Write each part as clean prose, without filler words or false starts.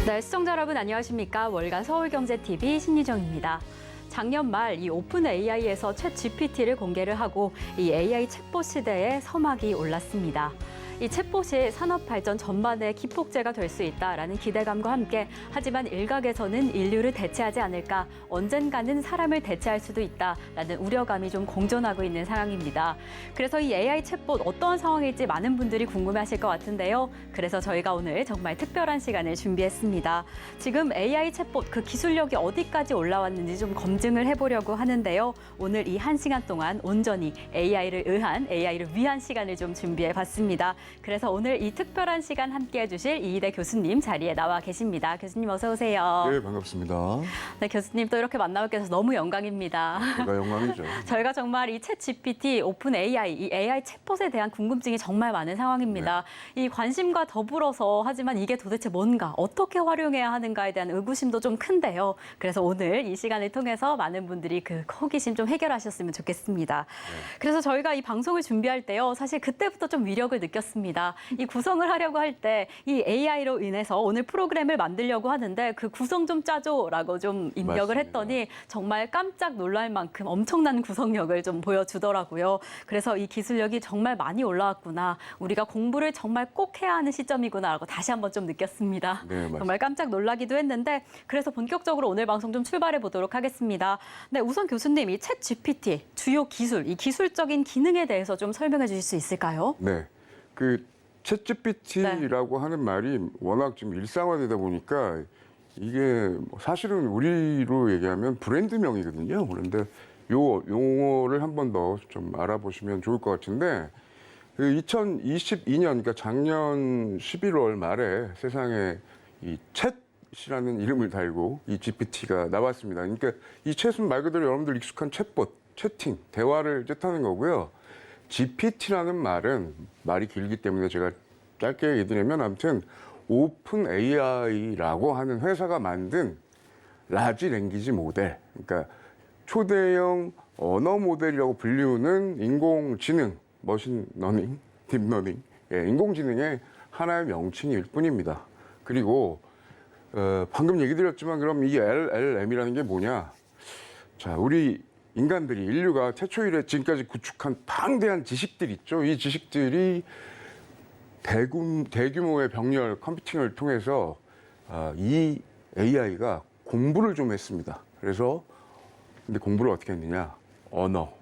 네, 시청자 여러분 안녕하십니까? 월간 서울경제TV 신유정입니다. 작년 말 이 오픈 AI에서 챗 GPT를 공개를 하고 이 AI 챗봇 시대에 서막이 올랐습니다. 이 챗봇이 산업 발전 전반의 기폭제가 될 수 있다라는 기대감과 함께 하지만 일각에서는 인류를 대체하지 않을까, 언젠가는 사람을 대체할 수도 있다라는 우려감이 좀 공존하고 있는 상황입니다. 그래서 이 AI 챗봇 어떠한 상황일지 많은 분들이 궁금해하실 것 같은데요. 그래서 저희가 오늘 정말 특별한 시간을 준비했습니다. 지금 AI 챗봇 그 기술력이 어디까지 올라왔는지 좀 검증을 해보려고 하는데요. 오늘 이 1시간 동안 온전히 AI를 위한 시간을 좀 준비해봤습니다. 그래서 오늘 이 특별한 시간 함께해 주실 이희대 교수님 자리에 나와 계십니다. 교수님 어서 오세요. 네, 반갑습니다. 네, 교수님 또 이렇게 만나뵙게 돼서 너무 영광입니다. 제가 영광이죠. 저희가 정말 이 챗 GPT, 오픈 AI, 이 AI 챗봇에 대한 궁금증이 정말 많은 상황입니다. 이 관심과 더불어서 하지만 이게 도대체 뭔가, 어떻게 활용해야 하는가에 대한 의구심도 좀 큰데요. 그래서 오늘 이 시간을 통해서 많은 분들이 그 호기심 좀 해결하셨으면 좋겠습니다. 그래서 저희가 이 방송을 준비할 때요, 사실 그때부터 좀 위력을 느꼈습니다. 이 구성을 하려고 할 때 이 AI로 인해서 오늘 프로그램을 만들려고 하는데 그 구성 좀 짜줘라고 좀 입력을 맞습니다. 했더니 정말 깜짝 놀랄 만큼 엄청난 구성력을 좀 보여주더라고요. 그래서 이 기술력이 정말 많이 올라왔구나. 우리가 공부를 정말 꼭 해야 하는 시점이구나라고 다시 한번 좀 느꼈습니다. 네, 맞습니다. 정말 깜짝 놀라기도 했는데 그래서 본격적으로 오늘 방송 좀 출발해 보도록 하겠습니다. 네, 우선 교수님 이 챗 GPT 주요 기술, 이 기술적인 기능에 대해서 좀 설명해 주실 수 있을까요? 네, 그 챗GPT라고 하는 말이 워낙 지금 일상화되다 보니까 이게 사실은 우리로 얘기하면 브랜드명이거든요. 그런데 요 용어를 한 번 더 좀 알아보시면 좋을 것 같은데, 그 2022년, 그러니까 작년 11월 말에 세상에 이 챗이라는 이름을 달고 이 GPT가 나왔습니다. 그러니까 이 챗은 말 그대로 여러분들 익숙한 챗봇, 채팅, 대화를 뜻하는 거고요. GPT라는 말은 말이 길기 때문에 제가 짧게 얘기드리면 아무튼 오픈 AI라고 하는 회사가 만든 라지 랭귀지 모델, 그러니까 초대형 언어 모델이라고 불리우는 인공지능, 머신러닝, 딥러닝, 인공지능의 하나의 명칭일 뿐입니다. 그리고 방금 얘기 드렸지만 그럼 이 LLM이라는 게 뭐냐? 자, 우리 인간들이, 인류가 태초 이래 지금까지 구축한 방대한 지식들 있죠. 이 지식들이 대규모의 병렬 컴퓨팅을 통해서 이 AI가 공부를 좀 했습니다. 그래서 근데 공부를 어떻게 했느냐? 언어,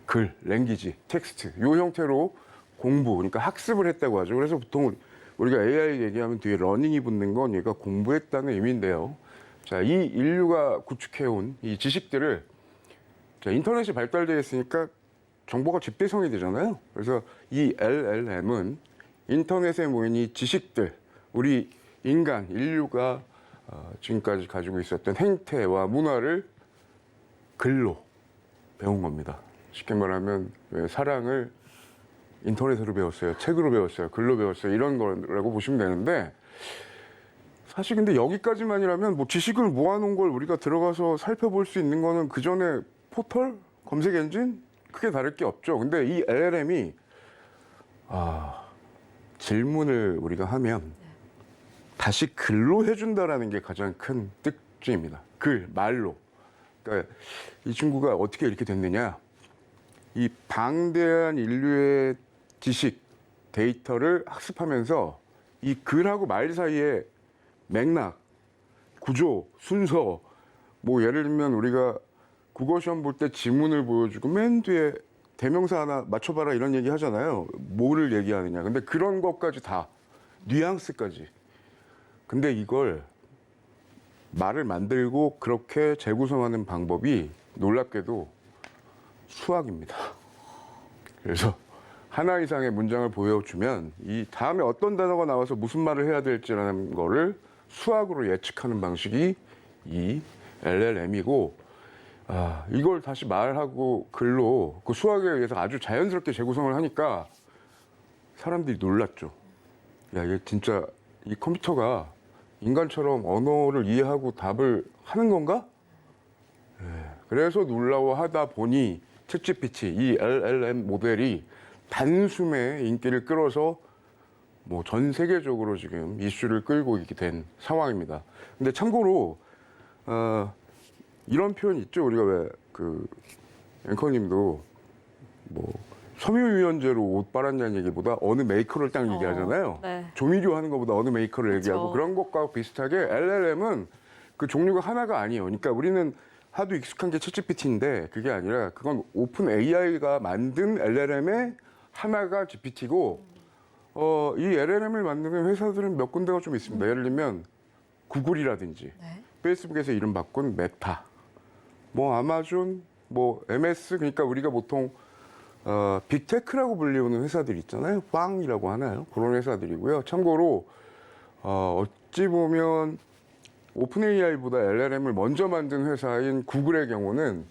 글, 랭귀지, 텍스트 이 형태로 공부, 그러니까 학습을 했다고 하죠. 그래서 보통 우리가 AI 얘기하면 뒤에 러닝이 붙는 건 얘가 공부했다는 의미인데요. 자, 이 인류가 구축해온 이 지식들을, 자, 인터넷이 발달되어 있으니까 정보가 집대성이 되잖아요. 그래서 이 LLM은 인터넷에 모인 이 지식들, 우리 인간, 인류가 지금까지 가지고 있었던 행태와 문화를 글로 배운 겁니다. 쉽게 말하면 왜 사랑을 인터넷으로 배웠어요, 책으로 배웠어요, 글로 배웠어요, 이런 거라고 보시면 되는데, 사실 근데 여기까지만이라면 뭐 지식을 모아놓은 걸 우리가 들어가서 살펴볼 수 있는 거는 그 전에 포털, 검색 엔진 크게 다를 게 없죠. 근데 이 LLM이 질문을 우리가 하면 다시 글로 해준다라는 게 가장 큰 특징입니다. 글, 말로. 그러니까 이 친구가 어떻게 이렇게 됐느냐? 이 방대한 인류의 지식, 데이터를 학습하면서 이 글하고 말 사이에 맥락, 구조, 순서, 뭐 예를 들면 우리가 국어 시험 볼 때 지문을 보여주고 맨 뒤에 대명사 하나 맞춰봐라 이런 얘기 하잖아요. 뭐를 얘기하느냐. 근데 그런 것까지 다, 뉘앙스까지. 근데 이걸 말을 만들고 그렇게 재구성하는 방법이 놀랍게도 수학입니다. 그래서 하나 이상의 문장을 보여주면 이 다음에 어떤 단어가 나와서 무슨 말을 해야 될지라는 거를 수학으로 예측하는 방식이 이 LLM이고, 이걸 다시 말하고 글로 그 수학에 의해서 아주 자연스럽게 재구성을 하니까 사람들이 놀랐죠. 야, 이게 진짜 이 컴퓨터가 인간처럼 언어를 이해하고 답을 하는 건가? 그래서 놀라워하다 보니 챗GPT, 이 LLM 모델이 단숨에 인기를 끌어서 뭐 전 세계적으로 지금 이슈를 끌고 있게 된 상황입니다. 근데 참고로 이런 표현 있죠. 우리가 왜 그 앵커님도 뭐 섬유유연제로 옷 빨았냐는 얘기보다 어느 메이커를 딱 얘기하잖아요. 네. 조미료 하는 것보다 어느 메이커를 그렇죠. 얘기하고 그런 것과 비슷하게 LLM은 그 종류가 하나가 아니에요. 그러니까 우리는 하도 익숙한 게 챗GPT인데 그게 아니라 그건 오픈 AI가 만든 LLM의 하나가 GPT고 이 LLM을 만드는 회사들은 몇 군데가 좀 있습니다. 예를 들면 구글이라든지 네. 페이스북에서 이름 바꾼 메타, 뭐 아마존, 뭐 MS, 그러니까 우리가 보통 빅테크라고 불리우는 회사들 있잖아요. 빵이라고 하나요? 그런 회사들이고요. 참고로 어찌 보면 오픈 AI보다 LLM을 먼저 만든 회사인 구글의 경우는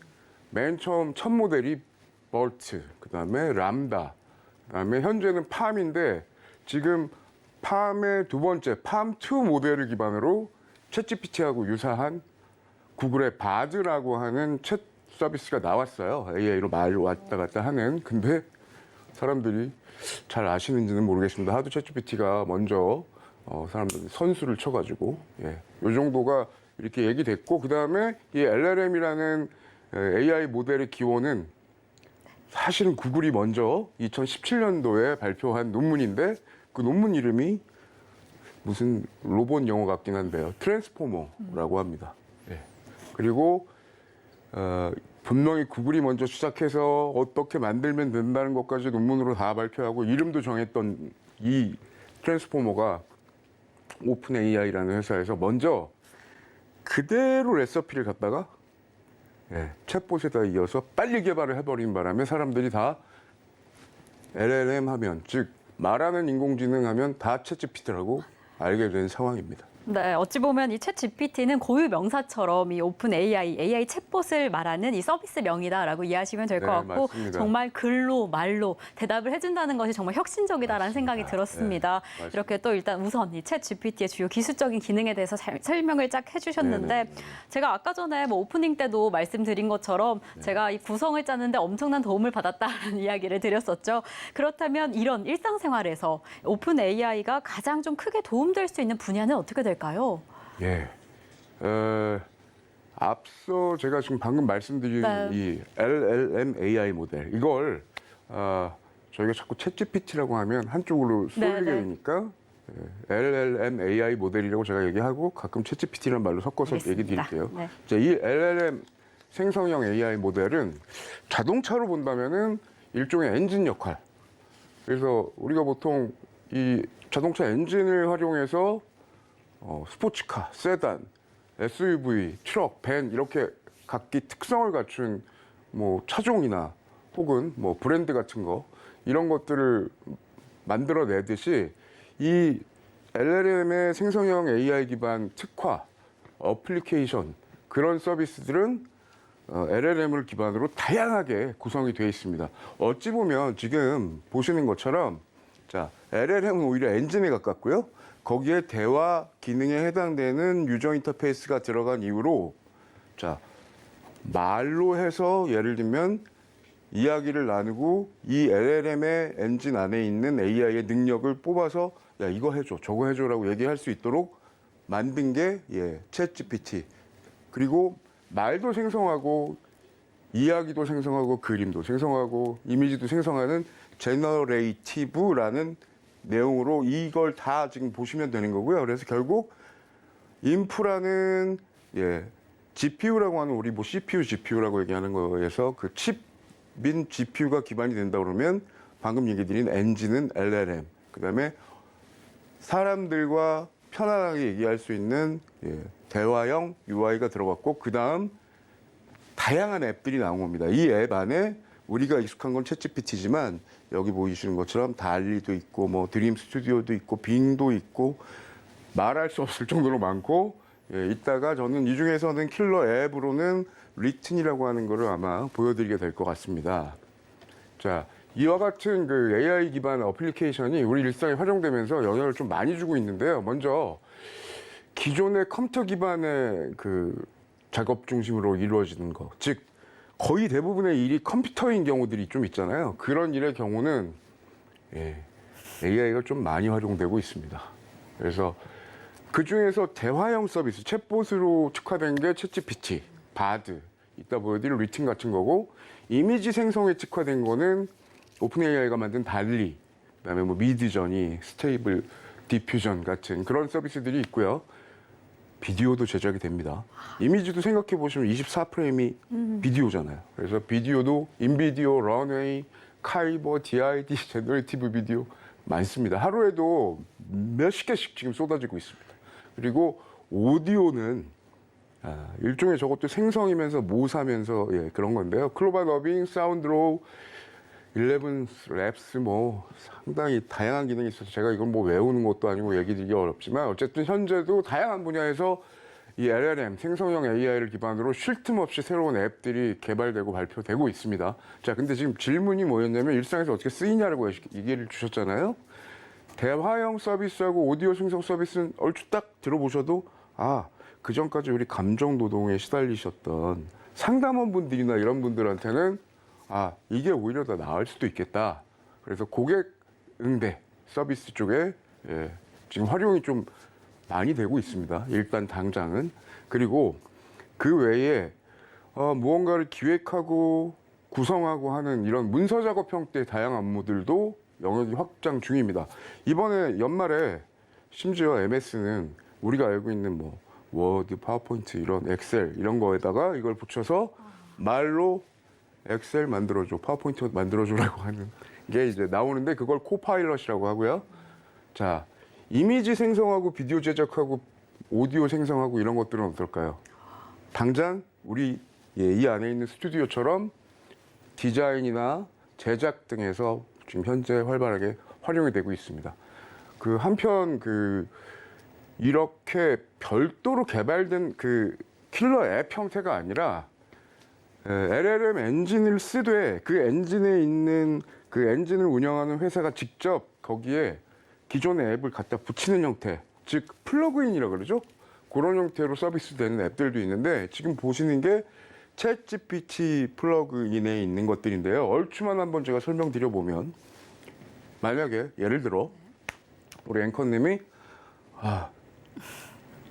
맨 처음 첫 모델이 벌트, 그다음에 람다, 그다음에 현재는 팜인데 지금 팜의 두 번째 팜2 모델을 기반으로 챗GPT하고 유사한 구글의 바드라고 하는 챗 서비스가 나왔어요. AI로 말 왔다 갔다 하는. 근데 사람들이 잘 아시는지는 모르겠습니다. 하도 챗GPT가 먼저 사람들이 선수를 쳐가지고 이 정도가 이렇게 얘기됐고 그 다음에 이 LLM이라는 AI 모델의 기원은 사실은 구글이 먼저 2017년도에 발표한 논문인데 그 논문 이름이 무슨 로봇 영어 같긴 한데요. 트랜스포머라고 합니다. 그리고 분명히 구글이 먼저 시작해서 어떻게 만들면 된다는 것까지 논문으로 다 발표하고 이름도 정했던 이 트랜스포머가 오픈 AI라는 회사에서 먼저 그대로 레시피를 갖다가 챗봇에다 이어서 빨리 개발을 해버린 바람에 사람들이 다 LLM 하면, 즉 말하는 인공지능 하면 다 챗GPT라고 알게 된 상황입니다. 네, 어찌 보면 이 챗GPT는 고유 명사처럼 이 오픈 AI 챗봇을 말하는 이 서비스 명이다라고 이해하시면 될 것 같고 맞습니다. 정말 글로 말로 대답을 해준다는 것이 정말 혁신적이다라는 생각이 들었습니다. 이렇게 또 일단 우선 이 챗GPT의 주요 기술적인 기능에 대해서 설명을 쫙 해주셨는데 제가 아까 전에 뭐 오프닝 때도 말씀드린 것처럼 제가 이 구성을 짜는데 엄청난 도움을 받았다는 이야기를 드렸었죠. 그렇다면 이런 일상생활에서 오픈 AI가 가장 좀 크게 도움될 수 있는 분야는 어떻게 될까요? 앞서 제가 지금 방금 말씀드린 이 LLM AI 모델 이걸 저희가 자꾸 챗GPT라고 하면 한쪽으로 쏠리게 되니까 LLM AI 모델이라고 제가 얘기하고 가끔 챗GPT라는 말로 섞어서 얘기 드릴게요. 이 LLM 생성형 AI 모델은 자동차로 본다면은 일종의 엔진 역할. 그래서 우리가 보통 이 자동차 엔진을 활용해서 스포츠카, 세단, SUV, 트럭, 밴 이렇게 각기 특성을 갖춘 뭐 차종이나 혹은 뭐 브랜드 같은 거 이런 것들을 만들어내듯이 이 LLM의 생성형 AI 기반 특화, 어플리케이션 그런 서비스들은 LLM을 기반으로 다양하게 구성이 되어 있습니다. 어찌 보면 지금 보시는 것처럼 자, LLM은 오히려 엔진에 가깝고요. 거기에 대화 기능에 해당되는 유저 인터페이스가 들어간 이후로 자, 말로 해서 예를 들면 이야기를 나누고 이 LLM의 엔진 안에 있는 AI의 능력을 뽑아서 야, 이거 해줘, 저거 해줘라고 얘기할 수 있도록 만든 게 챗GPT. 그리고 말도 생성하고 이야기도 생성하고 그림도 생성하고 이미지도 생성하는 제너레이티브라는 내용으로 이걸 다 지금 보시면 되는 거고요. 그래서 결국 인프라는 GPU라고 하는 우리 뭐 CPU, GPU라고 얘기하는 거에서 그 칩인 GPU가 기반이 된다 그러면 방금 얘기 드린 엔진은 LLM, 그다음에 사람들과 편안하게 얘기할 수 있는 대화형 UI가 들어갔고 그다음 다양한 앱들이 나온 겁니다. 이 앱 안에 우리가 익숙한 건 챗GPT지만 여기 보이시는 것처럼 달리도 있고 뭐 드림 스튜디오도 있고 빙도 있고 말할 수 없을 정도로 많고 이따가 저는 이 중에서는 킬러 앱으로는 리튼이라고 하는 거를 아마 보여드리게 될 것 같습니다. 자, 이와 같은 그 AI 기반 어플리케이션이 우리 일상에 활용되면서 영향을 좀 많이 주고 있는데요. 먼저 기존의 컴퓨터 기반의 그 작업 중심으로 이루어지는 거, 즉 거의 대부분의 일이 컴퓨터인 경우들이 좀 있잖아요. 그런 일의 경우는 AI가 좀 많이 활용되고 있습니다. 그래서 그 중에서 대화형 서비스, 챗봇으로 특화된 게 챗GPT, 바드, 이따 보여드릴 리튼 같은 거고, 이미지 생성에 특화된 거는 오픈 AI가 만든 달리, 그다음에 뭐 미드저니, 스테이블 디퓨전 같은 그런 서비스들이 있고요. 비디오도 제작이 됩니다. 이미지도 생각해 보시면 24프레임이 비디오잖아요. 그래서 비디오도 인비디오, 런웨이, 카이버, DID, 제너레이티브 비디오 많습니다. 하루에도 몇십 개씩 지금 쏟아지고 있습니다. 그리고 오디오는 일종의 저것도 생성이면서 모사면서 그런 건데요. 클로바 더빙, 사운드로우, 11랩스 뭐 상당히 다양한 기능이 있어서 제가 이걸 뭐 외우는 것도 아니고 얘기 드리기 어렵지만 어쨌든 현재도 다양한 분야에서 이 LLM 생성형 AI를 기반으로 쉴 틈 없이 새로운 앱들이 개발되고 발표되고 있습니다. 자, 근데 지금 질문이 뭐였냐면 일상에서 어떻게 쓰이냐라고 얘기를 주셨잖아요. 대화형 서비스하고 오디오 생성 서비스는 얼추 딱 들어보셔도 그 전까지 우리 감정 노동에 시달리셨던 상담원 분들이나 이런 분들한테는 이게 오히려 더 나을 수도 있겠다. 그래서 고객 응대 서비스 쪽에 지금 활용이 좀 많이 되고 있습니다. 일단 당장은. 그리고 그 외에 무언가를 기획하고 구성하고 하는 이런 문서 작업 형태의 다양한 업무들도 영역이 확장 중입니다. 이번에 연말에 심지어 MS는 우리가 알고 있는 뭐 워드, 파워포인트 이런 엑셀 이런 거에다가 이걸 붙여서 말로 엑셀 만들어줘, 파워포인트 만들어줘라고 하는 게 이제 나오는데 그걸 코파일럿이라고 하고요. 자, 이미지 생성하고 비디오 제작하고 오디오 생성하고 이런 것들은 어떨까요? 당장 우리 이 안에 있는 스튜디오처럼 디자인이나 제작 등에서 지금 현재 활발하게 활용이 되고 있습니다. 그 한편 이렇게 별도로 개발된 그 킬러 앱 형태가 아니라 LLM 엔진을 쓰되 그 엔진에 있는 그 엔진을 운영하는 회사가 직접 거기에 기존의 앱을 갖다 붙이는 형태, 즉 플러그인이라고 그러죠. 그런 형태로 서비스되는 앱들도 있는데 지금 보시는 게 챗GPT 플러그인에 있는 것들인데요. 얼추만 한번 제가 설명드려보면 만약에 예를 들어 우리 앵커님이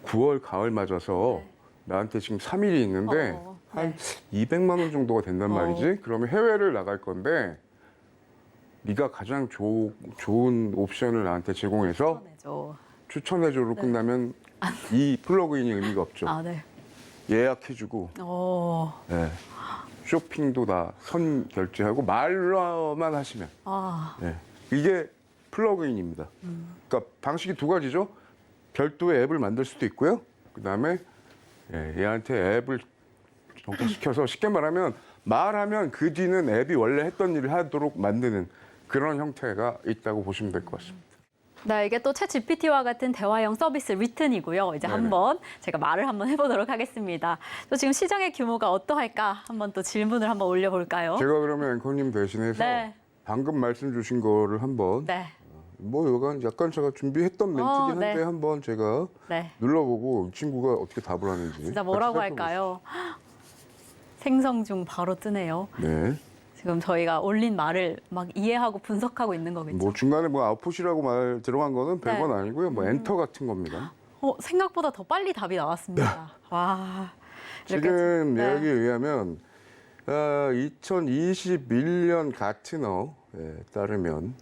9월 가을 맞아서 나한테 지금 3일이 있는데 한 200만 원 정도가 된단 말이지. 그러면 해외를 나갈 건데 네가 가장 좋은 옵션을 나한테 제공해서 추천해줘로 끝나면 이 플러그인이 의미가 없죠. 네. 예약해주고 쇼핑도 다 선 결제하고 말로만 하시면 이게 플러그인입니다. 그러니까 방식이 두 가지죠. 별도의 앱을 만들 수도 있고요. 그다음에 얘한테 앱을 정착시켜서 쉽게 말하면 그 뒤는 앱이 원래 했던 일을 하도록 만드는 그런 형태가 있다고 보시면 될 것 같습니다. 네, 이게 또 챗GPT와 같은 대화형 서비스 리튼이고요. 이제 한번 제가 말을 한번 해보도록 하겠습니다. 또 지금 시장의 규모가 어떠할까? 한번 또 질문을 한번 올려볼까요? 제가 그러면 앵커님 대신해서 방금 말씀 주신 거를 한번 뭐 약간 제가 준비했던 멘트긴 한데 한번 제가 눌러보고 이 친구가 어떻게 답을 하는지 진짜 뭐라고 할까요? 생성 중 바로 뜨네요. 네. 지금 저희가 올린 말을 막 이해하고 분석하고 있는 거겠죠. 뭐 중간에 뭐 아웃풋이라고 말 들어간 거는 별건 아니고요. 뭐 엔터 같은 겁니다. 생각보다 더 빨리 답이 나왔습니다. 와. 지금 이야기에 의하면 2021년 가트너에 따르면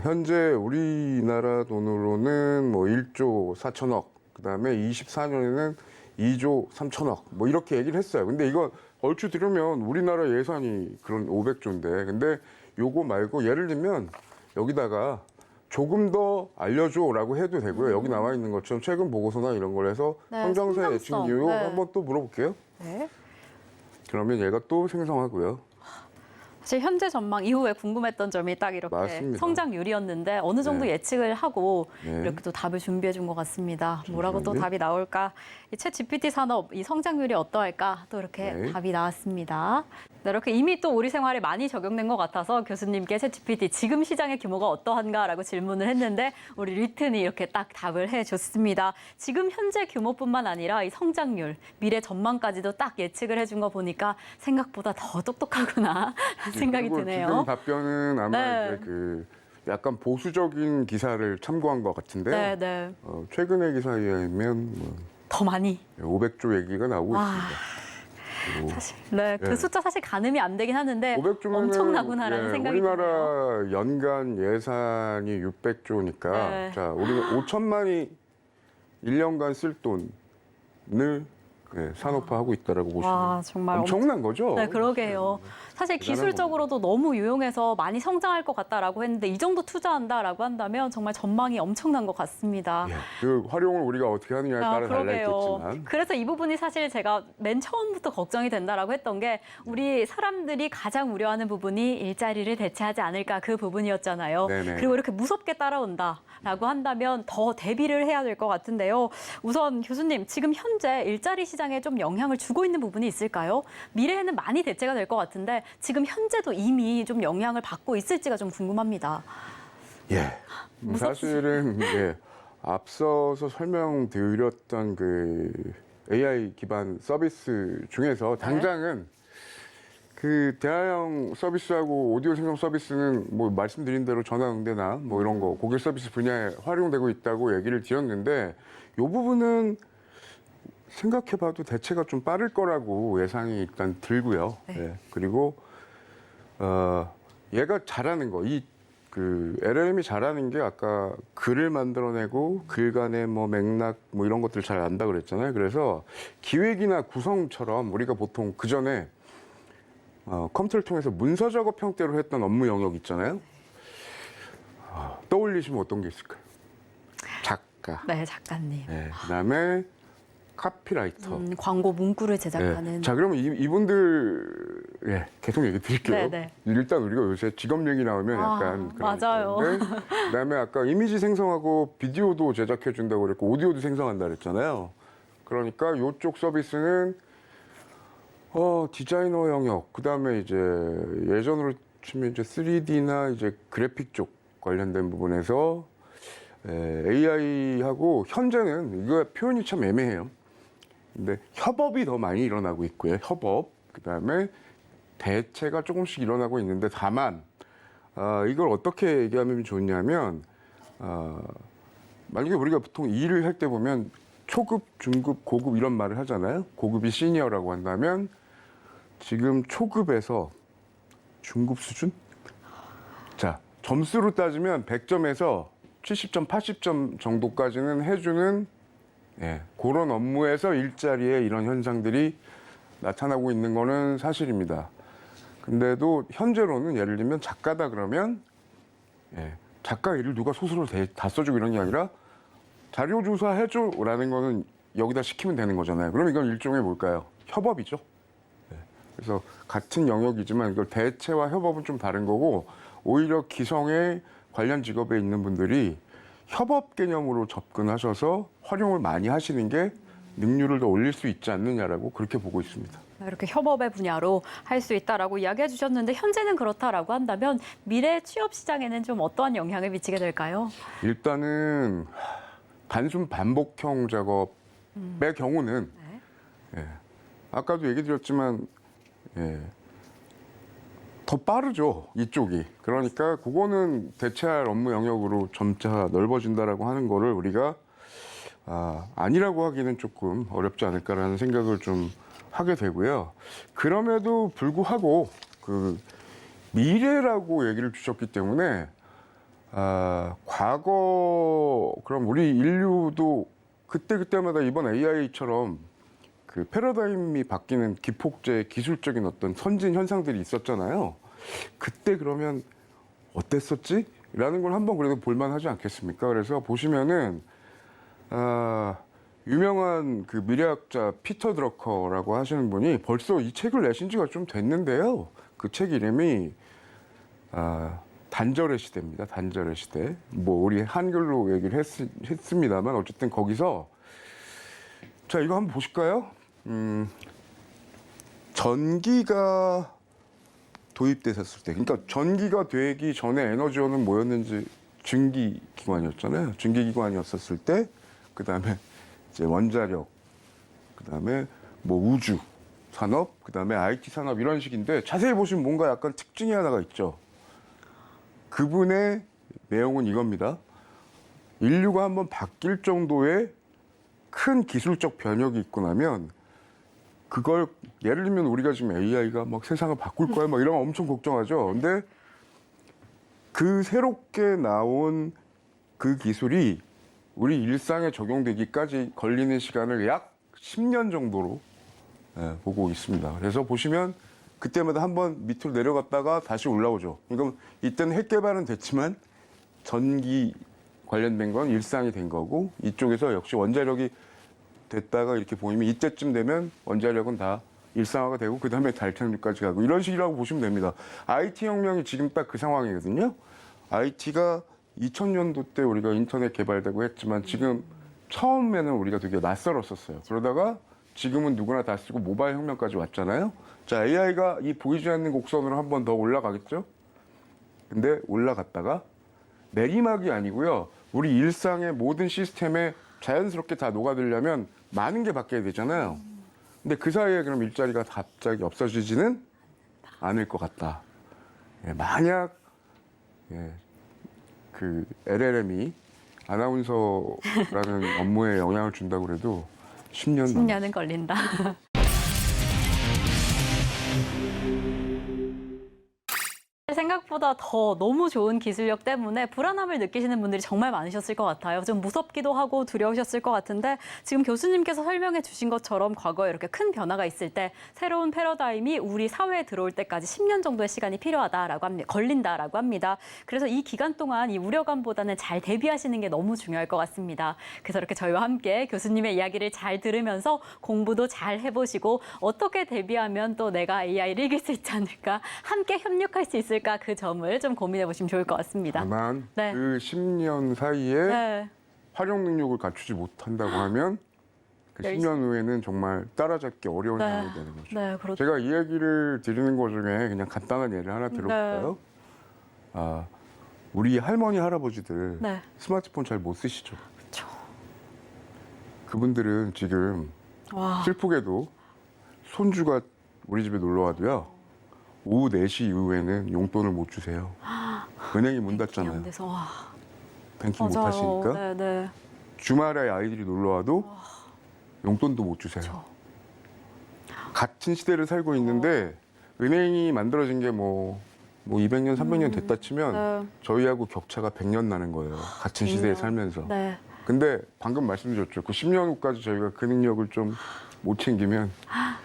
현재 우리나라 돈으로는 뭐 1조 4천억, 그다음에 24년에는 2조 3천억 뭐 이렇게 얘기를 했어요. 근데 이거 얼추 들으면 우리나라 예산이 그런 500조인데 근데 요거 말고 예를 들면 여기다가 조금 더 알려줘라고 해도 되고요. 여기 나와 있는 것처럼 최근 보고서나 이런 걸 해서 성장세 예측 이유 한번 또 물어볼게요. 그러면 얘가 또 생성하고요. 사실 현재 전망 이후에 궁금했던 점이 딱 이렇게 맞습니다. 성장률이었는데 어느 정도 예측을 하고 이렇게 또 답을 준비해 준 것 같습니다. 뭐라고 또 답이 나올까? 이 챗GPT 산업 이 성장률이 어떠할까? 또 이렇게 답이 나왔습니다. 이렇게 이미 또 우리 생활에 많이 적용된 것 같아서 교수님께 챗GPT 지금 시장의 규모가 어떠한가라고 질문을 했는데 우리 리튼이 이렇게 딱 답을 해줬습니다. 지금 현재 규모뿐만 아니라 이 성장률, 미래 전망까지도 딱 예측을 해준 거 보니까 생각보다 더 똑똑하구나 생각이 드네요. 지금 답변은 아마 이제 약간 보수적인 기사를 참고한 것 같은데요. 네, 네. 최근의 기사에 의하면 뭐 더 많이. 500조 얘기가 나오고 와. 있습니다. 그리고 사실 네, 그 예. 숫자 사실 가늠이 안 되긴 하는데 500조면 엄청나구나라는 생각이 드네요. 우리나라 연간 예산이 600조니까 네. 자, 우리가 5천만이 1년간 쓸 돈을 산업화하고 있다라고 보시면 와, 정말 엄청난 거죠. 네, 그러게요. 사실 대단한 기술적으로도 너무 유용해서 많이 성장할 것 같다라고 했는데 이 정도 투자한다라고 한다면 정말 전망이 엄청난 것 같습니다. 예, 그 활용을 우리가 어떻게 하느냐에 따라 그러게요. 달라있겠지만 그래서 이 부분이 사실 제가 맨 처음부터 걱정이 된다라고 했던 게 우리 사람들이 가장 우려하는 부분이 일자리를 대체하지 않을까 그 부분이었잖아요. 네네. 그리고 이렇게 무섭게 따라온다라고 한다면 더 대비를 해야 될 것 같은데요. 우선 교수님, 지금 현재 일자리 시장에 좀 영향을 주고 있는 부분이 있을까요? 미래에는 많이 대체가 될 것 같은데 지금 현재도 이미 좀 영향을 받고 있을지가 좀 궁금합니다. 예, 사실은 앞서서 설명드렸던 그 AI 기반 서비스 중에서 당장은 그 대화형 서비스하고 오디오 생성 서비스는 뭐 말씀드린 대로 전화 응대나 뭐 이런 거 고객 서비스 분야에 활용되고 있다고 얘기를 드렸는데 이 부분은 생각해봐도 대체가 좀 빠를 거라고 예상이 일단 들고요. 네. 예, 그리고 얘가 잘하는 거, 그 LLM이 잘하는 게 아까 글을 만들어내고 글 간의 뭐 맥락 뭐 이런 것들 잘 안다 그랬잖아요. 그래서 기획이나 구성처럼 우리가 보통 그 전에 컴퓨터를 통해서 문서 작업 형태로 했던 업무 영역 있잖아요. 떠올리시면 어떤 게 있을까요? 작가. 네, 작가님. 그다음에 카피라이터. 광고 문구를 제작하는. 자, 그러면 이분들 계속 얘기 드릴게요. 네. 일단 우리가 요새 직업 얘기 나오면 약간 그런 게 맞아요. 있는데, 그다음에 아까 이미지 생성하고 비디오도 제작해 준다고 그랬고 오디오도 생성한다 그랬잖아요. 그러니까 이쪽 서비스는 디자이너 영역, 그다음에 이제 예전으로 치면 이제 3D나 이제 그래픽 쪽 관련된 부분에서 AI하고 현재는 이거 표현이 참 애매해요. 근데 협업이 더 많이 일어나고 있고요. 협업, 그다음에 대체가 조금씩 일어나고 있는데 다만 이걸 어떻게 얘기하면 좋냐면 만약에 우리가 보통 일을 할 때 보면 초급, 중급, 고급 이런 말을 하잖아요. 고급이 시니어라고 한다면 지금 초급에서 중급 수준? 자, 점수로 따지면 100점에서 70점, 80점 정도까지는 해주는 그런 업무에서 일자리에 이런 현상들이 나타나고 있는 거는 사실입니다. 근데도 현재로는 예를 들면 작가다 그러면 작가 일을 누가 소설로 다 써주고 이런 게 아니라 자료 조사해줘라는 거는 여기다 시키면 되는 거잖아요. 그럼 이건 일종의 뭘까요? 협업이죠. 그래서 같은 영역이지만 이걸 대체와 협업은 좀 다른 거고 오히려 기성의 관련 직업에 있는 분들이 협업 개념으로 접근하셔서 활용을 많이 하시는 게 능률을 더 올릴 수 있지 않느냐라고 그렇게 보고 있습니다. 이렇게 협업의 분야로 할 수 있다라고 이야기해 주셨는데 현재는 그렇다라고 한다면 미래 취업 시장에는 좀 어떠한 영향을 미치게 될까요? 일단은 단순 반복형 작업의 경우는 아까도 얘기 드렸지만 더 빠르죠, 이쪽이. 그러니까 그거는 대체할 업무 영역으로 점차 넓어진다라고 하는 거를 우리가 아니라고 하기는 조금 어렵지 않을까라는 생각을 좀 하게 되고요. 그럼에도 불구하고 그 미래라고 얘기를 주셨기 때문에 과거 그럼 우리 인류도 그때마다 이번 AI처럼 그 패러다임이 바뀌는 기폭제 기술적인 어떤 선진 현상들이 있었잖아요. 그때 그러면 어땠었지? 라는 걸 한번 그래도 볼만하지 않겠습니까? 그래서 보시면은 유명한 그 미래학자 피터 드러커라고 하시는 분이 벌써 이 책을 내신 지가 좀 됐는데요. 그 책 이름이 단절의 시대입니다. 단절의 시대. 뭐 우리 한글로 얘기를 했습니다만 어쨌든 거기서 자, 이거 한번 보실까요? 전기가 도입됐었을 때, 그러니까 전기가 되기 전에 에너지원은 뭐였는지 증기기관이었잖아요. 증기기관이었었을 때, 그 다음에 이제 원자력, 그 다음에 뭐 우주 산업, 그 다음에 IT 산업 이런 식인데 자세히 보시면 뭔가 약간 특징이 하나가 있죠. 그분의 내용은 이겁니다. 인류가 한번 바뀔 정도의 큰 기술적 변혁이 있고 나면 그걸 예를 들면 우리가 지금 AI가 막 세상을 바꿀 거야 막 이런 거 엄청 걱정하죠. 근데 그 새롭게 나온 그 기술이 우리 일상에 적용되기까지 걸리는 시간을 약 10년 정도로 보고 있습니다. 그래서 보시면 그때마다 한번 밑으로 내려갔다가 다시 올라오죠. 그러니까 이때는 핵 개발은 됐지만 전기 관련된 건 일상이 된 거고 이쪽에서 역시 원자력이 됐다가 이렇게 보이면 이때쯤 되면 원자력은 다 일상화가 되고 그다음에 달 착륙까지 가고 이런 식이라고 보시면 됩니다. IT 혁명이 지금 딱 그 상황이거든요. IT가 2000년도 때 우리가 인터넷 개발되고 했지만 지금 처음에는 우리가 되게 낯설었었어요. 그러다가 지금은 누구나 다 쓰고 모바일 혁명까지 왔잖아요. 자, AI가 이 보이지 않는 곡선으로 한 번 더 올라가겠죠? 근데 올라갔다가 내리막이 아니고요. 우리 일상의 모든 시스템에 자연스럽게 다 녹아들려면 많은 게 바뀌어야 되잖아요. 근데 그 사이에 그럼 일자리가 갑자기 없어지지는 않을 것 같다. 만약 그 LLM이 아나운서라는 업무에 영향을 준다고 그래도 10년은 걸린다. 생각보다 더 너무 좋은 기술력 때문에 불안함을 느끼시는 분들이 정말 많으셨을 것 같아요. 좀 무섭기도 하고 두려우셨을 것 같은데 지금 교수님께서 설명해 주신 것처럼 과거에 이렇게 큰 변화가 있을 때 새로운 패러다임이 우리 사회에 들어올 때까지 10년 정도의 시간이 필요하다라고 합니다. 걸린다라고 합니다. 그래서 이 기간 동안 이 우려감보다는 잘 대비하시는 게 너무 중요할 것 같습니다. 그래서 이렇게 저희와 함께 교수님의 이야기를 잘 들으면서 공부도 잘 해보시고 어떻게 대비하면 또 내가 AI를 이길 수 있지 않을까, 함께 협력할 수 있을까 그 점을 좀 고민해 보시면 좋을 것 같습니다. 다만 네. 그 10년 사이에 네. 활용 능력을 갖추지 못한다고 하면 그 열심히. 10년 후에는 정말 따라잡기 어려운 네. 상황이 되는 거죠. 네, 그렇죠. 제가 이 얘기를 드리는 것 중에 그냥 간단한 예를 하나 들어볼까요? 아, 우리 할머니, 할아버지들 네. 스마트폰 잘 못 쓰시죠? 그렇죠. 그분들은 지금 와. 슬프게도 손주가 우리 집에 놀러 와도요. 오후 4시 이후에는 용돈을 못 주세요. 은행이 문 닫잖아요. 그래서 와. 뱅킹 못 맞아요. 하시니까. 네, 네. 주말에 아이들이 놀러 와도 용돈도 못 주세요. 그렇죠. 같은 시대를 살고 있는데 은행이 만들어진 게 뭐 200년, 300년 됐다 치면 네. 저희하고 격차가 100년 나는 거예요. 같은 시대에 100년. 살면서. 네. 근데 방금 말씀드렸죠. 그 10년 후까지 저희가 그 능력을 좀 못 챙기면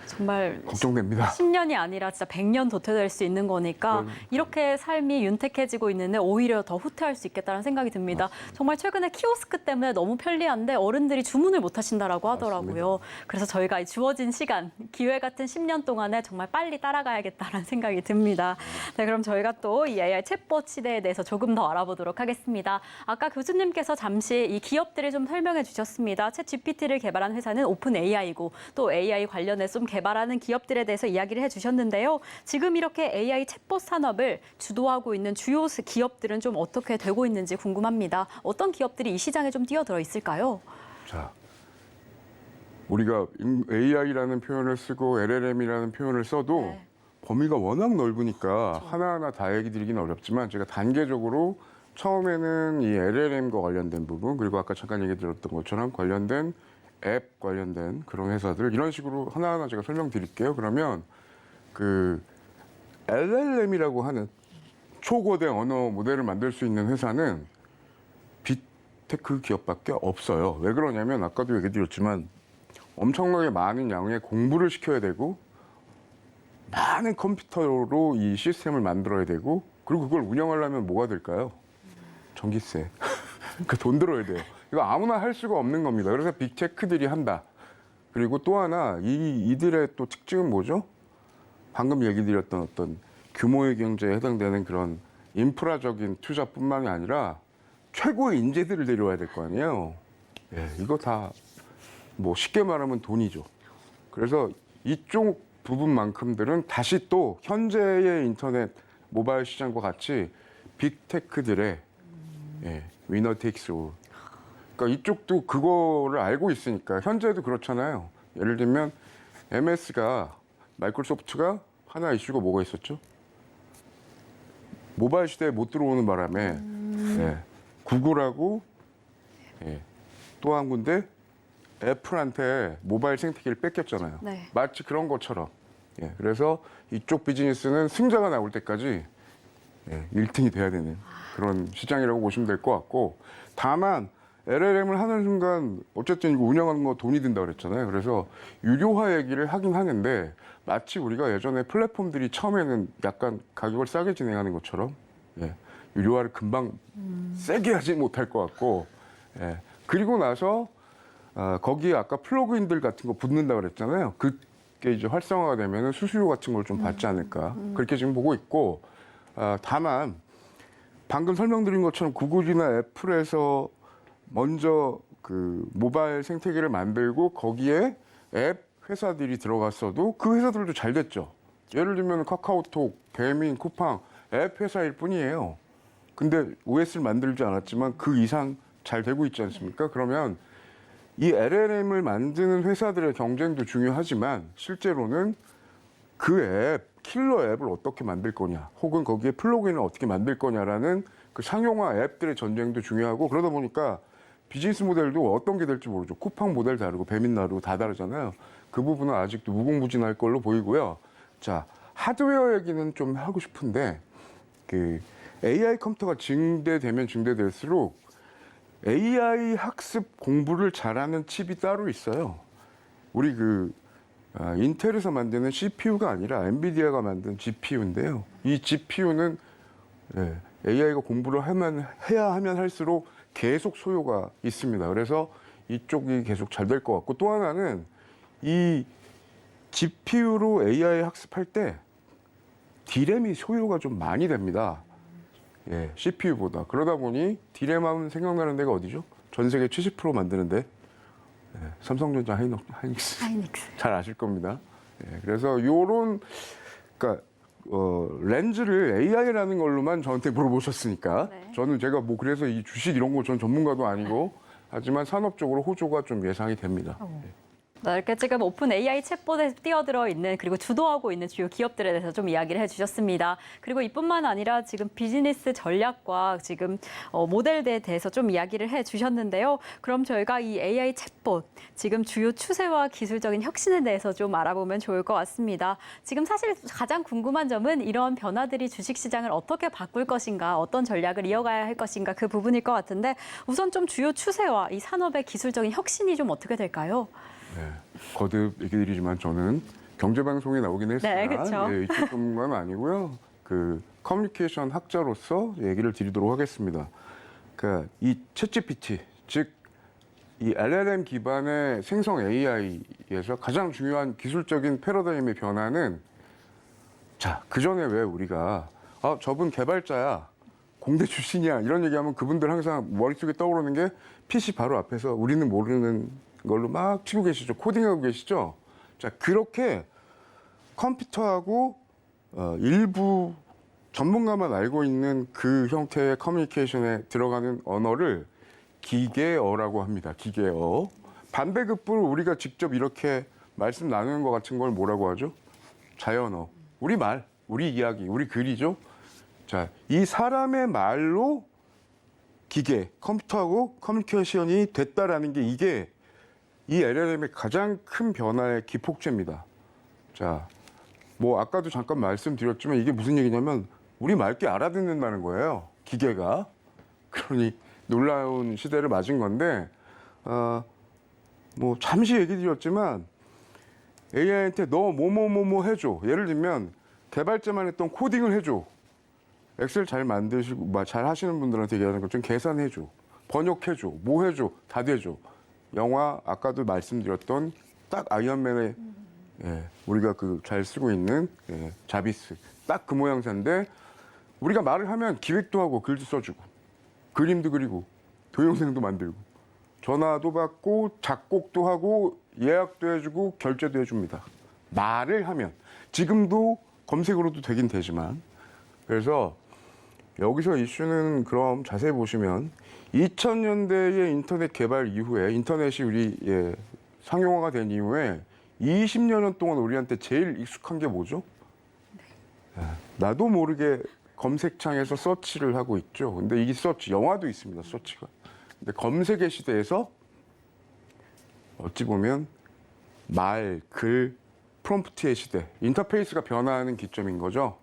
정말 걱정됩니다. 10년이 아니라 진짜 100년 도태될 수 있는 거니까 이렇게 삶이 윤택해지고 있는데 오히려 더 후퇴할 수 있겠다는 생각이 듭니다. 정말 최근에 키오스크 때문에 너무 편리한데 어른들이 주문을 못 하신다라고 하더라고요. 그래서 저희가 이 주어진 시간, 기회 같은 10년 동안에 정말 빨리 따라가야겠다는 생각이 듭니다. 네, 그럼 저희가 또 이 AI 챗봇 시대에 대해서 조금 더 알아보도록 하겠습니다. 아까 교수님께서 잠시 이 기업들을 좀 설명해 주셨습니다. 챗 GPT를 개발한 회사는 오픈 AI고 또 AI 관련해 좀 개발하는 기업들에 대해서 이야기를 해주셨는데요. 지금 이렇게 AI 챗봇 산업을 주도하고 있는 주요 기업들은 좀 어떻게 되고 있는지 궁금합니다. 어떤 기업들이 이 시장에 좀 뛰어들어 있을까요? 자, 우리가 AI라는 표현을 쓰고 LLM이라는 표현을 써도 네. 범위가 워낙 넓으니까 하나하나 다 얘기 드리기는 어렵지만 제가 단계적으로 처음에는 이 LLM과 관련된 부분 그리고 아까 잠깐 얘기 드렸던 것처럼 관련된 앱 관련된 그런 회사들 이런 식으로 하나하나 제가 설명드릴게요. 그러면 그 LLM이라고 하는 초고대 언어 모델을 만들 수 있는 회사는 빅테크 기업밖에 없어요. 왜 그러냐면 아까도 얘기 드렸지만 엄청나게 많은 양의 공부를 시켜야 되고 많은 컴퓨터로 이 시스템을 만들어야 되고 그리고 그걸 운영하려면 뭐가 될까요? 전기세. 그 돈 들어야 돼요. 이거 아무나 할 수가 없는 겁니다. 그래서 빅테크들이 한다. 그리고 또 하나 이들의 또 특징은 뭐죠? 방금 얘기 드렸던 어떤 규모의 경제에 해당되는 그런 인프라적인 투자뿐만이 아니라 최고의 인재들을 데려와야 될 거 아니에요. 예, 이거 다 뭐 쉽게 말하면 돈이죠. 그래서 이쪽 부분만큼들은 다시 또 현재의 인터넷 모바일 시장과 같이 빅테크들의 위너 테이크스 올. 그러니까 이쪽도 그거를 알고 있으니까 현재도 그렇잖아요. 예를 들면 MS가 마이크로소프트가 하나 이슈가 뭐가 있었죠? 모바일 시대에 못 들어오는 바람에 예, 구글하고 예, 또 한 군데 애플한테 모바일 생태계를 뺏겼잖아요. 네. 마치 그런 것처럼. 예, 그래서 이쪽 비즈니스는 승자가 나올 때까지 1등이 돼야 되는 그런 시장이라고 보시면 될 것 같고, 다만 LLM을 하는 순간 어쨌든 이거 운영하는 거 돈이 든다 그랬잖아요. 그래서 유료화 얘기를 하긴 하는데 마치 우리가 예전에 플랫폼들이 처음에는 약간 가격을 싸게 진행하는 것처럼 유료화를 금방 세게 하지 못할 것 같고, 그리고 나서 거기에 아까 플러그인들 같은 거 붙는다 그랬잖아요. 그게 이제 활성화가 되면 수수료 같은 걸 좀 받지 않을까, 그렇게 지금 보고 있고, 다만 방금 설명드린 것처럼 구글이나 애플에서 먼저 그 모바일 생태계를 만들고 거기에 앱 회사들이 들어갔어도 그 회사들도 잘 됐죠. 예를 들면 카카오톡, 배민, 쿠팡 앱 회사일 뿐이에요. 근데 OS를 만들지 않았지만 그 이상 잘 되고 있지 않습니까? 그러면 이 LLM을 만드는 회사들의 경쟁도 중요하지만 실제로는 그 앱, 킬러 앱을 어떻게 만들 거냐, 혹은 거기에 플러그인을 어떻게 만들 거냐라는 그 상용화 앱들의 전쟁도 중요하고, 그러다 보니까 비즈니스 모델도 어떤 게 될지 모르죠. 쿠팡 모델 다르고 배민 다르고 다 다르잖아요. 그 부분은 아직도 무궁무진할 걸로 보이고요. 자, 하드웨어 얘기는 좀 하고 싶은데, 그 AI 컴퓨터가 증대되면 증대될수록 AI 학습 공부를 잘하는 칩이 따로 있어요. 우리 인텔에서 만드는 CPU가 아니라 엔비디아가 만든 GPU인데요. 이 GPU는 AI가 공부를 해야 하면 할수록 계속 소요가 있습니다. 그래서 이쪽이 계속 잘 될 것 같고, 또 하나는 이 GPU로 AI 학습할 때 D램이 소요가 좀 많이 됩니다. CPU보다. 그러다 보니 D램하면 생각나는 데가 어디죠? 전 세계 70% 만드는데 삼성전자, 하이닉스. 잘 아실 겁니다. 그래서 요런, 그러니까 렌즈를 AI라는 걸로만 저한테 물어보셨으니까, 저는 제가 뭐 그래서 이 주식 이런 거 전 전문가도 아니고, 하지만 산업적으로 호조가 좀 예상이 됩니다. 이렇게 지금 오픈 AI 챗봇에 뛰어들어 있는, 그리고 주도하고 있는 주요 기업들에 대해서 좀 이야기를 해주셨습니다. 그리고 이뿐만 아니라 지금 비즈니스 전략과 지금 모델에 대해서 좀 이야기를 해주셨는데요. 그럼 저희가 이 AI 챗봇 지금 주요 추세와 기술적인 혁신에 대해서 좀 알아보면 좋을 것 같습니다. 지금 사실 가장 궁금한 점은 이런 변화들이 주식시장을 어떻게 바꿀 것인가, 어떤 전략을 이어가야 할 것인가, 그 부분일 것 같은데, 우선 좀 주요 추세와 이 산업의 기술적인 혁신이 좀 어떻게 될까요? 거듭 얘기 드리지만 저는 경제방송에 나오긴 했으나 그렇죠. 이쪽 전문가는 아니고요. 그 커뮤니케이션 학자로서 얘기를 드리도록 하겠습니다. 그러니까 이 챗GPT, 즉 이 LLM 기반의 생성 AI에서 가장 중요한 기술적인 패러다임의 변화는, 자, 그 전에 왜 우리가 저분 개발자야, 공대 출신이야, 이런 얘기하면 그분들 항상 머릿속에 떠오르는 게 PC 바로 앞에서 우리는 모르는 걸로 막 치고 계시죠. 코딩하고 계시죠. 자, 그렇게 컴퓨터하고 일부 전문가만 알고 있는 그 형태의 커뮤니케이션에 들어가는 언어를 기계어라고 합니다. 기계어. 반대급부로 우리가 직접 이렇게 말씀 나누는 것 같은 걸 뭐라고 하죠? 자연어. 우리 말, 우리 이야기, 우리 글이죠. 자, 이 사람의 말로 기계, 컴퓨터하고 커뮤니케이션이 됐다라는 게, 이게 이 LLM의 가장 큰 변화의 기폭제입니다. 자, 뭐 아까도 잠깐 말씀드렸지만 이게 무슨 얘기냐면 우리 말귀 알아듣는다는 거예요. 기계가. 그러니 놀라운 시대를 맞은 건데, 뭐 잠시 얘기 드렸지만 AI한테 너 뭐뭐뭐뭐 해줘. 예를 들면 개발자만 했던 코딩을 해줘. 엑셀 잘 만드시고 잘 하시는 분들한테 얘기하는 것 좀 계산해줘. 번역해줘. 뭐 해줘. 다 돼줘. 영화 아까도 말씀드렸던 딱 아이언맨의 우리가 그 잘 쓰고 있는 자비스, 딱 그 모양새인데, 우리가 말을 하면 기획도 하고 글도 써주고 그림도 그리고 동영상도 만들고 전화도 받고 작곡도 하고 예약도 해주고 결제도 해줍니다. 말을 하면. 지금도 검색으로도 되긴 되지만. 그래서 여기서 이슈는 그럼 자세히 보시면 2000년대의 인터넷 개발 이후에, 인터넷이 우리 상용화가 된 이후에 20여 년 동안 우리한테 제일 익숙한 게 뭐죠? 나도 모르게 검색창에서 서치를 하고 있죠. 근데 이게 서치, 영화도 있습니다, 서치가. 근데 검색의 시대에서 어찌 보면 말, 글, 프롬프트의 시대, 인터페이스가 변화하는 기점인 거죠.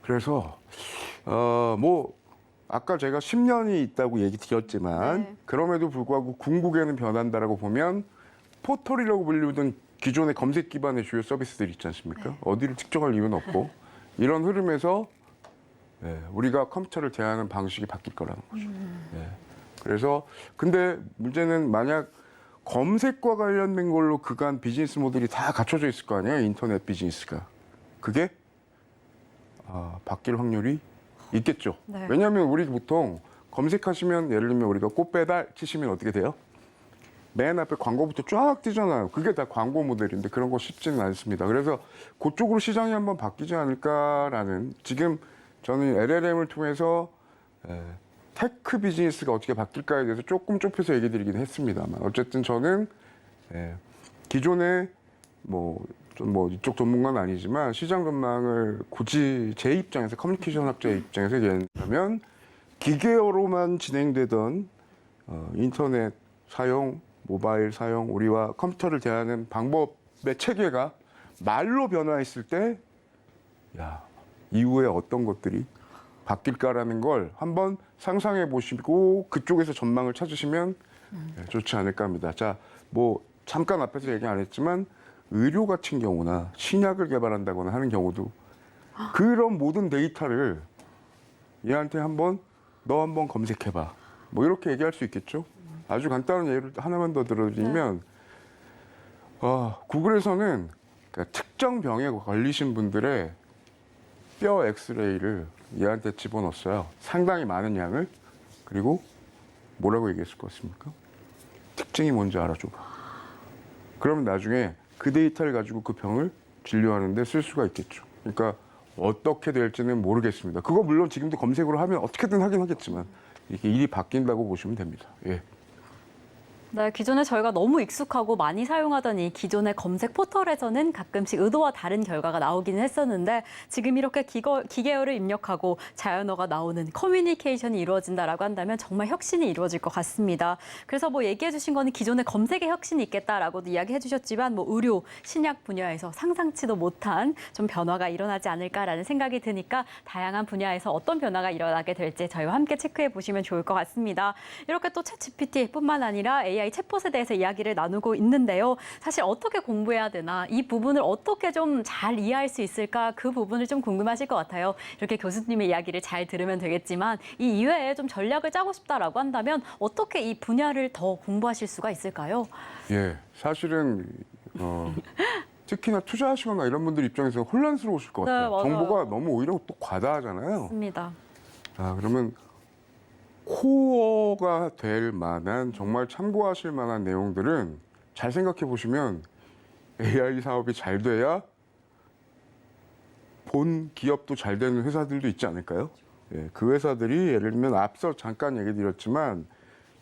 그래서 뭐 아까 제가 10년이 있다고 얘기 드렸지만 네. 그럼에도 불구하고 궁극에는 변한다라고 보면 포털이라고 불리던 기존의 검색 기반의 주요 서비스들 있지 않습니까? 어디를 특정할 이유는 없고 이런 흐름에서 우리가 컴퓨터를 대하는 방식이 바뀔 거라는 거죠. 그래서 근데 문제는 만약 검색과 관련된 걸로 그간 비즈니스 모델이 다 갖춰져 있을 거 아니에요, 인터넷 비즈니스가. 그게 바뀔 확률이 있겠죠. 네. 왜냐하면 우리 보통 검색하시면 예를 들면 우리가 꽃 배달 치시면 어떻게 돼요? 맨 앞에 광고부터 쫙 뜨잖아요. 그게 다 광고 모델인데 그런 거 쉽지는 않습니다. 그래서 그쪽으로 시장이 한번 바뀌지 않을까라는 지금 저는 LLM을 통해서 테크 비즈니스가 어떻게 바뀔까에 대해서 조금 좁혀서 얘기 드리긴 했습니다만 어쨌든 저는 기존의 좀 이쪽 전문가는 아니지만 시장 전망을 굳이 제 입장에서 커뮤니케이션 학자의 입장에서 얘기한다면 기계어로만 진행되던 인터넷 사용, 모바일 사용, 우리와 컴퓨터를 대하는 방법의 체계가 말로 변화했을 때 이후에 어떤 것들이 바뀔까라는 걸 한번 상상해 보시고 그쪽에서 전망을 찾으시면 좋지 않을까 합니다. 자, 뭐 잠깐 앞에서 얘기 안 했지만 의료 같은 경우나 신약을 개발한다거나 하는 경우도 그런 모든 데이터를 얘한테 너 한번 검색해봐. 뭐 이렇게 얘기할 수 있겠죠. 아주 간단한 예를 하나만 더 들어드리면 구글에서는 그러니까 특정 병에 걸리신 분들의 뼈 엑스레이를 얘한테 집어넣었어요. 상당히 많은 양을. 그리고 뭐라고 얘기했을 것 같습니까? 특징이 뭔지 알아줘봐. 그러면 나중에 그 데이터를 가지고 그 병을 진료하는 데 쓸 수가 있겠죠. 그러니까 어떻게 될지는 모르겠습니다. 그거 물론 지금도 검색으로 하면 어떻게든 하긴 하겠지만 이게 일이 바뀐다고 보시면 됩니다. 예. 네, 기존에 저희가 너무 익숙하고 많이 사용하던 이 기존의 검색 포털에서는 가끔씩 의도와 다른 결과가 나오기는 했었는데 지금 이렇게 기계어를 입력하고 자연어가 나오는 커뮤니케이션이 이루어진다라고 한다면 정말 혁신이 이루어질 것 같습니다. 그래서 뭐 얘기해 주신 거는 기존의 검색에 혁신이 있겠다라고도 이야기해 주셨지만 뭐 의료, 신약 분야에서 상상치도 못한 좀 변화가 일어나지 않을까라는 생각이 드니까 다양한 분야에서 어떤 변화가 일어나게 될지 저희와 함께 체크해 보시면 좋을 것 같습니다. 이렇게 또 챗GPT뿐만 아니라 AI 챗봇에 대해서 이야기를 나누고 있는데요. 사실 어떻게 공부해야 되나, 이 부분을 어떻게 좀 잘 이해할 수 있을까, 그 부분을 좀 궁금하실 것 같아요. 이렇게 교수님의 이야기를 잘 들으면 되겠지만 이 이외에 좀 전략을 짜고 싶다라고 한다면 어떻게 이 분야를 더 공부하실 수가 있을까요? 예, 사실은 특히나 투자하시거나 이런 분들 입장에서 혼란스러우실 것 같아요. 맞아요. 정보가 너무 오히려 또 과다하잖아요. 맞습니다. 그러면 코어가 될 만한 정말 참고하실 만한 내용들은 잘 생각해 보시면 AI 사업이 잘 돼야 본 기업도 잘 되는 회사들도 있지 않을까요? 예, 그 회사들이 예를 들면 앞서 잠깐 얘기 드렸지만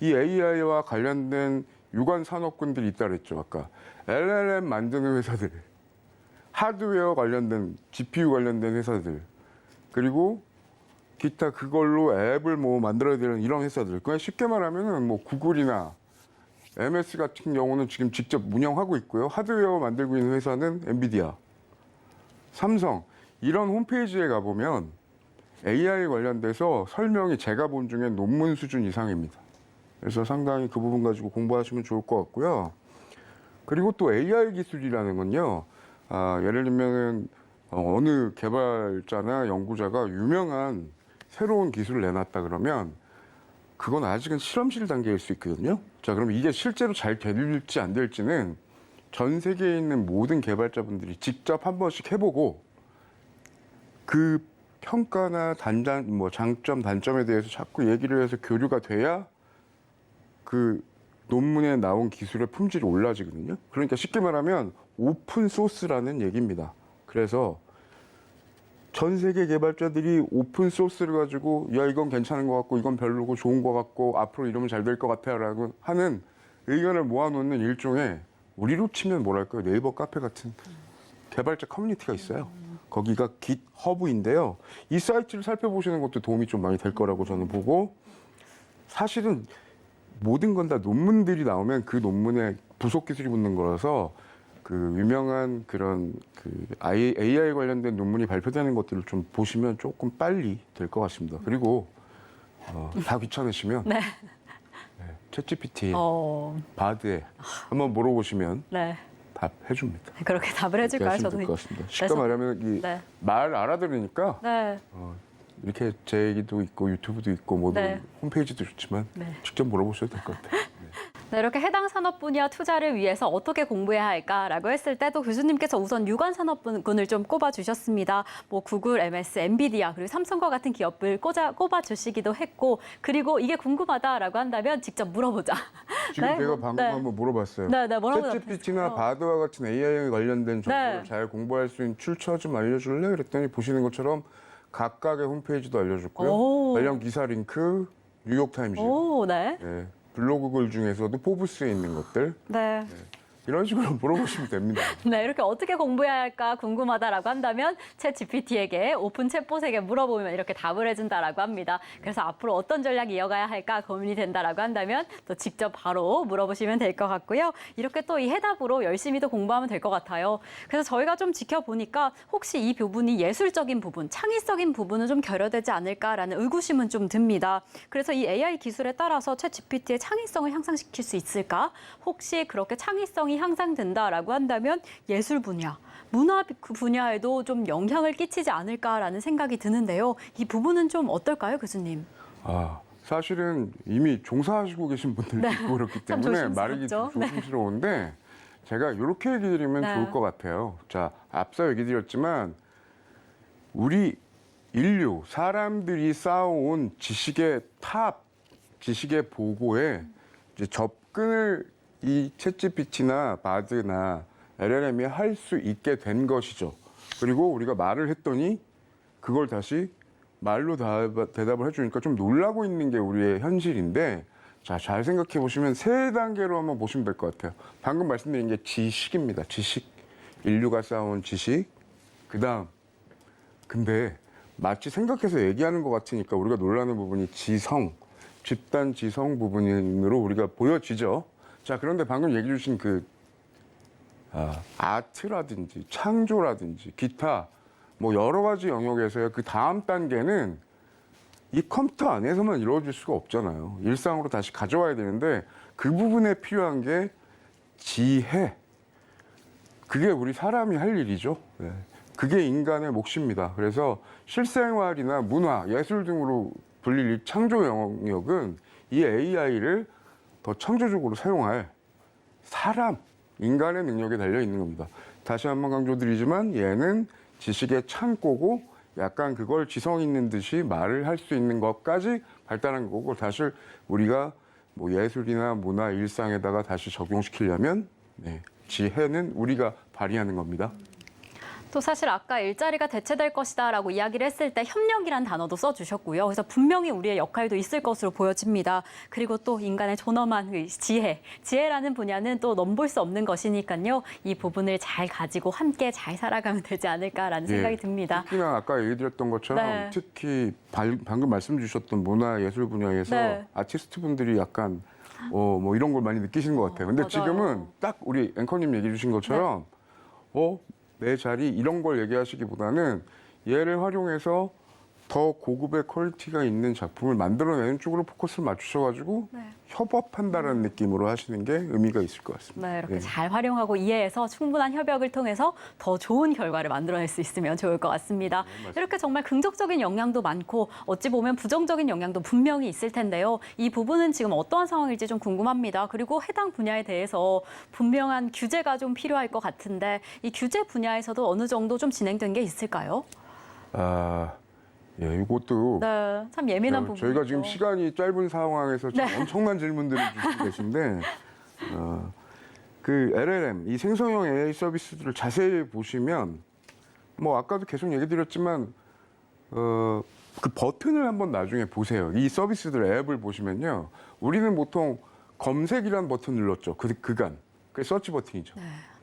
이 AI와 관련된 유관 산업군들이 있다 그랬죠. 아까 LLM 만드는 회사들, 하드웨어 관련된 GPU 관련된 회사들, 그리고 기타 그걸로 앱을 뭐 만들어야 되는 이런 회사들. 그냥 쉽게 말하면은 뭐 구글이나 MS 같은 경우는 지금 직접 운영하고 있고요. 하드웨어 만들고 있는 회사는 엔비디아, 삼성 이런 홈페이지에 가보면 AI 관련돼서 설명이 제가 본 중에 논문 수준 이상입니다. 그래서 상당히 그 부분 가지고 공부하시면 좋을 것 같고요. 그리고 또 AI 기술이라는 건요. 예를 들면은 어느 개발자나 연구자가 유명한 새로운 기술을 내놨다 그러면 그건 아직은 실험실 단계일 수 있거든요. 자, 그럼 이게 실제로 잘 될지 안 될지는 전 세계에 있는 모든 개발자분들이 직접 한 번씩 해보고 그 평가나 장점, 단점에 대해서 자꾸 얘기를 해서 교류가 돼야 그 논문에 나온 기술의 품질이 올라지거든요. 그러니까 쉽게 말하면 오픈 소스라는 얘기입니다. 그래서 전 세계 개발자들이 오픈 소스를 가지고 야 이건 괜찮은 것 같고 이건 별로고 좋은 것 같고 앞으로 이러면 잘 될 것 같아라고 하는 의견을 모아놓는 일종의 우리로 치면 뭐랄까요 네이버 카페 같은 개발자 커뮤니티가 있어요. 거기가 GitHub인데요. 이 사이트를 살펴보시는 것도 도움이 좀 많이 될 거라고 저는 보고, 사실은 모든 건 다 논문들이 나오면 그 논문에 부속 기술이 붙는 거라서 그 유명한 그런 그 AI 관련된 논문이 발표되는 것들을 좀 보시면 조금 빨리 될 것 같습니다. 그리고 다 귀찮으시면 네. 챗GPT에 어, 바드에 한번 물어보시면 네. 답해 줍니다. 그렇게 답을 해줄까요? 하시면 저도. 될것 같습니다. 쉽게 그래서- 말하면 이 네. 말 알아들으니까 네. 이렇게 제 얘기도 있고 유튜브도 있고 모든 네. 홈페이지도 좋지만 네. 직접 물어보셔도 될 것 같아요. 네, 이렇게 해당 산업 분야 투자를 위해서 어떻게 공부해야 할까라고 했을 때 또 교수님께서 우선 유관 산업군을 좀 꼽아주셨습니다. 뭐 구글, MS, 엔비디아 그리고 삼성과 같은 기업을 꼽아주시기도 했고, 그리고 이게 궁금하다라고 한다면 직접 물어보자. 지금 네, 제가 뭐, 방금 네. 한번 물어봤어요. 네, 네, 뭐라고 챗GPT나 답했어요? 바드와 같은 AI 관련된 정보를 네. 잘 공부할 수 있는 출처 좀 알려줄래? 그랬더니 보시는 것처럼 각각의 홈페이지도 알려줬고요. 오. 관련 기사 링크, 뉴욕타임즈, 오, 네. 네, 블로그 글 중에서도 포브스에 있는 것들 네. 이런 식으로 물어보시면 됩니다. 네, 이렇게 어떻게 공부해야 할까 궁금하다라고 한다면 챗 GPT에게 오픈 챗봇에게 물어보면 이렇게 답을 해준다라고 합니다. 그래서 앞으로 어떤 전략 이어가야 할까 고민이 된다라고 한다면 또 직접 바로 물어보시면 될 것 같고요. 이렇게 또 이 해답으로 열심히 또 공부하면 될 것 같아요. 그래서 저희가 좀 지켜보니까 혹시 이 부분이 예술적인 부분, 창의적인 부분은 좀 결여되지 않을까라는 의구심은 좀 듭니다. 그래서 이 AI 기술에 따라서 챗 GPT의 창의성을 향상시킬 수 있을까? 혹시 그렇게 창의성이 향상된다라고 한다면 예술 분야, 문화 분야에도 좀 영향을 끼치지 않을까라는 생각이 드는데요. 이 부분은 좀 어떨까요, 교수님? 사실은 이미 종사하시고 계신 분들도 네. 있고 그렇기 참 때문에 말하기 조심스럽죠. 네. 조심스러운데 제가 이렇게 얘기 드리면 네. 좋을 것 같아요. 자, 앞서 얘기 드렸지만 우리 인류, 사람들이 쌓아온 지식의 지식의 보고에 이제 접근을 이 챗GPT나 바드나 LLM이 할 수 있게 된 것이죠. 그리고 우리가 말을 했더니 그걸 다시 말로 대답을 해주니까 좀 놀라고 있는 게 우리의 현실인데, 자, 잘 생각해 보시면 세 단계로 한번 보시면 될 것 같아요. 방금 말씀드린 게 지식입니다. 지식. 인류가 쌓아온 지식. 그 다음. 근데 마치 생각해서 얘기하는 것 같으니까 우리가 놀라는 부분이 지성, 집단 지성 부분으로 우리가 보여지죠. 자, 그런데 방금 얘기해 주신 그 아트라든지 창조라든지 기타 뭐 여러 가지 영역에서의 그 다음 단계는 이 컴퓨터 안에서만 이루어질 수가 없잖아요. 일상으로 다시 가져와야 되는데 그 부분에 필요한 게 지혜. 그게 우리 사람이 할 일이죠. 네. 그게 인간의 몫입니다. 그래서 실생활이나 문화, 예술 등으로 불릴 이 창조 영역은 이 AI를 더 창조적으로 사용할 사람, 인간의 능력에 달려 있는 겁니다. 다시 한번 강조드리지만 얘는 지식의 창고고 약간 그걸 지성 있는 듯이 말을 할 수 있는 것까지 발달한 거고, 사실 우리가 뭐 예술이나 문화, 일상에다가 다시 적용시키려면 지혜는 우리가 발휘하는 겁니다. 또 사실 아까 일자리가 대체될 것이다라고 이야기를 했을 때 협력이란 단어도 써주셨고요. 그래서 분명히 우리의 역할도 있을 것으로 보여집니다. 그리고 또 인간의 존엄한 그 지혜라는 분야는 또 넘볼 수 없는 것이니까요. 이 부분을 잘 가지고 함께 잘 살아가면 되지 않을까라는 생각이 듭니다. 특히나 아까 얘기 드렸던 것처럼 네. 특히 방금 말씀 주셨던 문화 예술 분야에서 네. 아티스트 분들이 약간 뭐 이런 걸 많이 느끼시는 것 같아요. 근데 맞아요. 지금은 딱 우리 앵커님 얘기해 주신 것처럼 내 자리 이런 걸 얘기하시기보다는 얘를 활용해서 더 고급의 퀄리티가 있는 작품을 만들어내는 쪽으로 포커스를 맞추셔가지고 네. 협업한다라는 느낌으로 하시는 게 의미가 있을 것 같습니다. 네, 이렇게 예. 잘 활용하고 이해해서 충분한 협력을 통해서 더 좋은 결과를 만들어낼 수 있으면 좋을 것 같습니다. 이렇게 정말 긍정적인 영향도 많고 어찌 보면 부정적인 영향도 분명히 있을 텐데요. 이 부분은 지금 어떠한 상황일지 좀 궁금합니다. 그리고 해당 분야에 대해서 분명한 규제가 좀 필요할 것 같은데 이 규제 분야에서도 어느 정도 좀 진행된 게 있을까요? 이것도 네, 참 예민한 부분이죠. 저희가 지금 시간이 짧은 상황에서 지금 엄청난 질문들을 주시고 계신데 그 LLM, 이 생성형 AI 서비스들을 자세히 보시면 뭐 아까도 계속 얘기 드렸지만 그 버튼을 한번 나중에 보세요. 이 서비스들 앱을 보시면요. 우리는 보통 검색이란 버튼 눌렀죠. 그간. 그게 서치 버튼이죠. 네.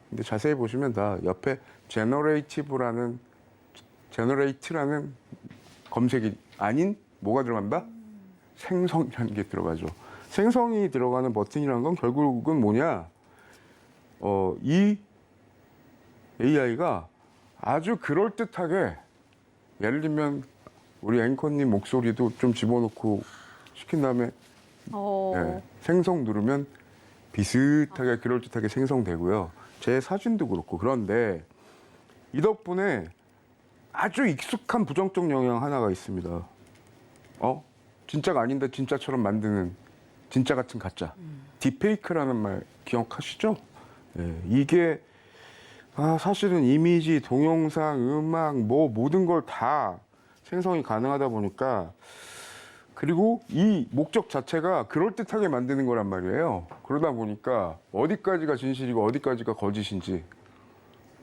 근데 자세히 보시면 다 옆에 제너레이티브라는 generate라는 검색이 아닌 뭐가 들어간다? 생성이라는 게 들어가죠. 생성이 들어가는 버튼이라는 건 결국은 뭐냐? 이 AI가 아주 그럴듯하게 예를 들면 우리 앵커님 목소리도 좀 집어넣고 시킨 다음에 생성 누르면 비슷하게 그럴듯하게 생성되고요. 제 사진도 그렇고. 그런데 이 덕분에 아주 익숙한 부정적 영향 하나가 있습니다. 진짜가 아닌데 진짜처럼 만드는 진짜 같은 가짜. 딥페이크라는 말 기억하시죠? 이게 사실은 이미지, 동영상, 음악, 모든 걸 다 생성이 가능하다 보니까 그리고 이 목적 자체가 그럴듯하게 만드는 거란 말이에요. 그러다 보니까 어디까지가 진실이고 어디까지가 거짓인지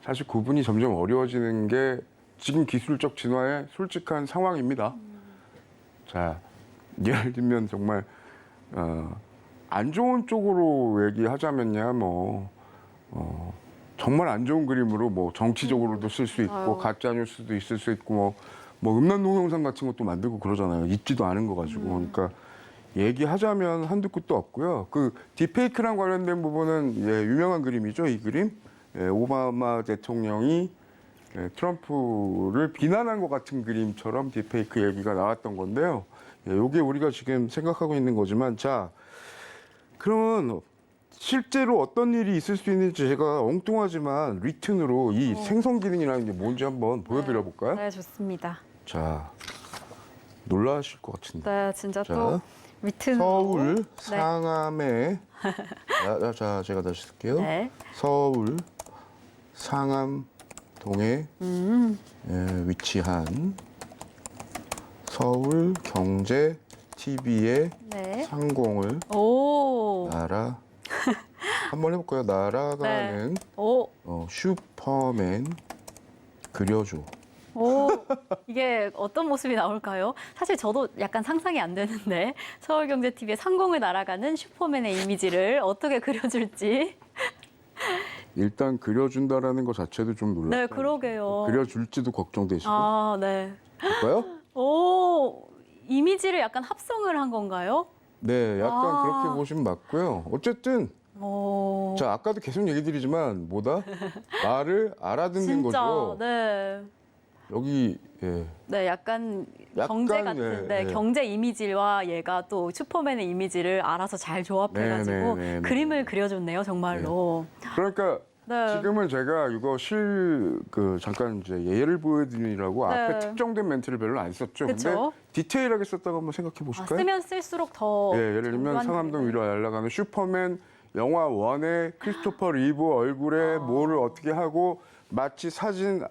사실 구분이 점점 어려워지는 게 지금 기술적 진화의 솔직한 상황입니다. 자, 예를 들면 정말 안 좋은 쪽으로 얘기하자면야 정말 안 좋은 그림으로 정치적으로도 쓸 수 있고 가짜 뉴스도 있을 수 있고 뭐 음란 동영상 같은 것도 만들고 그러잖아요. 있지도 않은 거 가지고. 그러니까 얘기하자면 한두 끝도 없고요. 그 딥페이크랑 관련된 부분은 유명한 그림이죠. 이 그림. 오바마 대통령이 트럼프를 비난한 것 같은 그림처럼 딥페이크 얘기가 나왔던 건데요. 이게 우리가 지금 생각하고 있는 거지만 자, 그러면 실제로 어떤 일이 있을 수 있는지 제가 엉뚱하지만 리튼으로 이 생성 기능이라는 게 뭔지 한번 보여드려 볼까요? 네, 좋습니다. 자, 놀라실 것 같은데. 네, 진짜 자, 또 리튼 서울 상암에 자, 제가 다시 쓸게요. 네. 서울 상암동에 위치한 서울 경제 TV의 네. 상공을 오. 한번 해볼까요? 날아가는 슈퍼맨 그려줘. 오, 이게 어떤 모습이 나올까요? 사실 저도 약간 상상이 안 되는데 서울경제TV의 상공을 날아가는 슈퍼맨의 이미지를 어떻게 그려줄지. 일단 그려준다라는 것 자체도 좀 놀랐어요. 네, 그러게요. 그려줄지도 걱정되시고. 아, 네. 볼까요? 오, 이미지를 약간 합성을 한 건가요? 네, 약간 그렇게 보시면 맞고요. 어쨌든 오. 자, 아까도 계속 얘기 드리지만 말을 알아듣는 진짜, 거죠. 네. 여기 네, 약간 약간, 경제 같은, 네, 네. 경제 이미지와 얘가 또 슈퍼맨의 이미지를 알아서 잘 조합해가지고 네, 네, 네, 그림을 그려줬네요, 정말로. 그러니까 네. 지금은 제가 이거 잠깐 이제 예를 보여드리려고 네. 앞에 특정된 멘트를 별로 안 썼죠. 근데 그쵸? 디테일하게 썼다고 한번 생각해 보실까요? 쓰면 쓸수록 더. 예를 들면 정교한 상암동 그림을. 위로 날아가는 슈퍼맨 영화 1의 크리스토퍼 리브 얼굴에 뭐를 어떻게 하고 마치 사진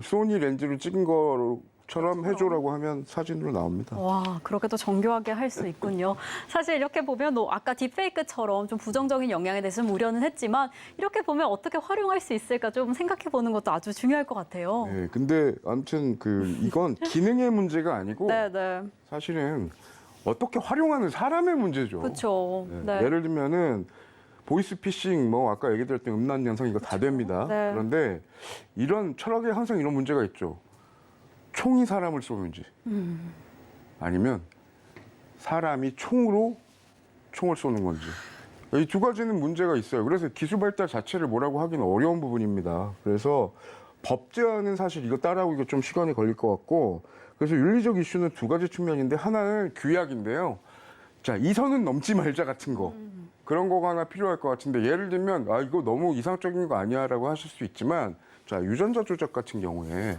소니 렌즈로 찍은 것처럼 해줘라고 하면 사진으로 나옵니다. 와, 그렇게 또 정교하게 할 수 있군요. 사실 이렇게 보면 아까 딥페이크처럼 좀 부정적인 영향에 대해서 좀 우려는 했지만 이렇게 보면 어떻게 활용할 수 있을까 좀 생각해 보는 것도 아주 중요할 것 같아요. 네, 근데 아무튼 이건 기능의 문제가 아니고 네, 네. 사실은 어떻게 활용하는 사람의 문제죠. 그렇죠. 네. 예를 들면은 보이스피싱 아까 얘기 드렸던 음란 영상 이거 다 됩니다. 네. 그런데 이런 철학에 항상 이런 문제가 있죠. 총이 사람을 쏘는지 아니면 사람이 총으로 총을 쏘는 건지 이 두 가지는 문제가 있어요. 그래서 기술 발달 자체를 뭐라고 하기는 어려운 부분입니다. 그래서 법 제안은 사실 이거 따라오기가 좀 시간이 걸릴 것 같고 그래서 윤리적 이슈는 두 가지 측면인데 하나는 규약인데요. 자, 이 선은 넘지 말자 같은 거. 그런 거가 하나 필요할 것 같은데 예를 들면 이거 너무 이상적인 거 아니야라고 하실 수 있지만 자, 유전자 조작 같은 경우에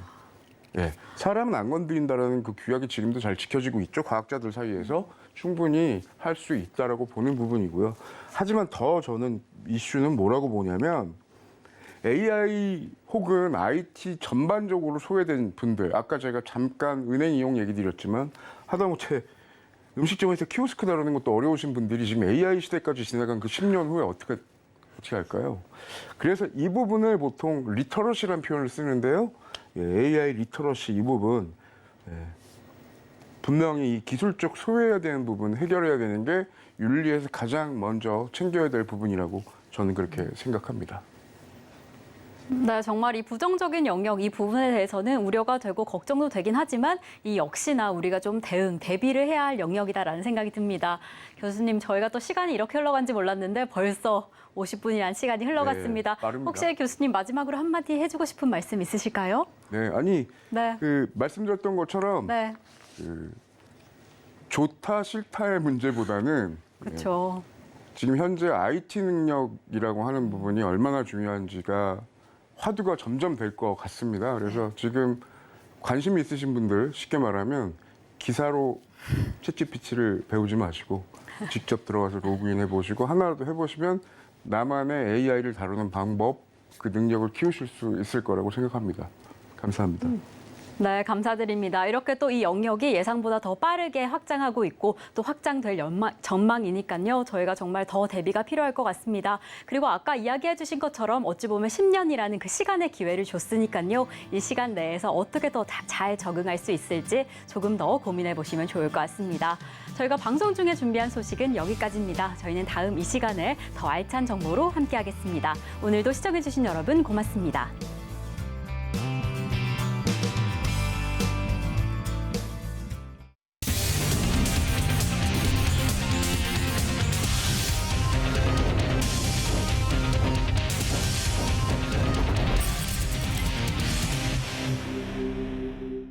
사람은 안 건드린다라는 그 규약이 지금도 잘 지켜지고 있죠. 과학자들 사이에서 충분히 할 수 있다라고 보는 부분이고요. 하지만 더 저는 이슈는 뭐라고 보냐면 AI 혹은 IT 전반적으로 소외된 분들 아까 제가 잠깐 은행 이용 얘기 드렸지만 하다못해 음식점에서 키오스크 다루는 것도 어려우신 분들이 지금 AI 시대까지 지나간 그 10년 후에 어떻게 할까요? 그래서 이 부분을 보통 리터러시라는 표현을 쓰는데요. AI 리터러시 이 부분 분명히 이 기술적 소외해야 되는 부분 해결해야 되는 게 윤리에서 가장 먼저 챙겨야 될 부분이라고 저는 그렇게 생각합니다. 네, 정말 이 부정적인 영역 이 부분에 대해서는 우려가 되고 걱정도 되긴 하지만 이 역시나 우리가 좀 대비를 해야 할 영역이다라는 생각이 듭니다. 교수님, 저희가 또 시간이 이렇게 흘러간지 몰랐는데 벌써 50분이라는 시간이 흘러갔습니다. 네, 빠릅니다. 혹시 교수님 마지막으로 한마디 해주고 싶은 말씀 있으실까요? 네, 아니 네. 말씀드렸던 것처럼 네, 좋다 싫다의 문제보다는 그렇죠. 지금 현재 IT 능력이라고 하는 부분이 얼마나 중요한지가 화두가 점점 될 것 같습니다. 그래서 지금 관심 있으신 분들 쉽게 말하면 기사로 챗GPT를 배우지 마시고 직접 들어가서 로그인 해보시고 하나라도 해보시면 나만의 AI를 다루는 방법, 그 능력을 키우실 수 있을 거라고 생각합니다. 감사합니다. 네, 감사드립니다. 이렇게 또 이 영역이 예상보다 더 빠르게 확장하고 있고 또 확장될 전망이니까요. 저희가 정말 더 대비가 필요할 것 같습니다. 그리고 아까 이야기해 주신 것처럼 어찌 보면 10년이라는 그 시간의 기회를 줬으니까요. 이 시간 내에서 어떻게 더 잘 적응할 수 있을지 조금 더 고민해 보시면 좋을 것 같습니다. 저희가 방송 중에 준비한 소식은 여기까지입니다. 저희는 다음 이 시간에 더 알찬 정보로 함께하겠습니다. 오늘도 시청해 주신 여러분 고맙습니다.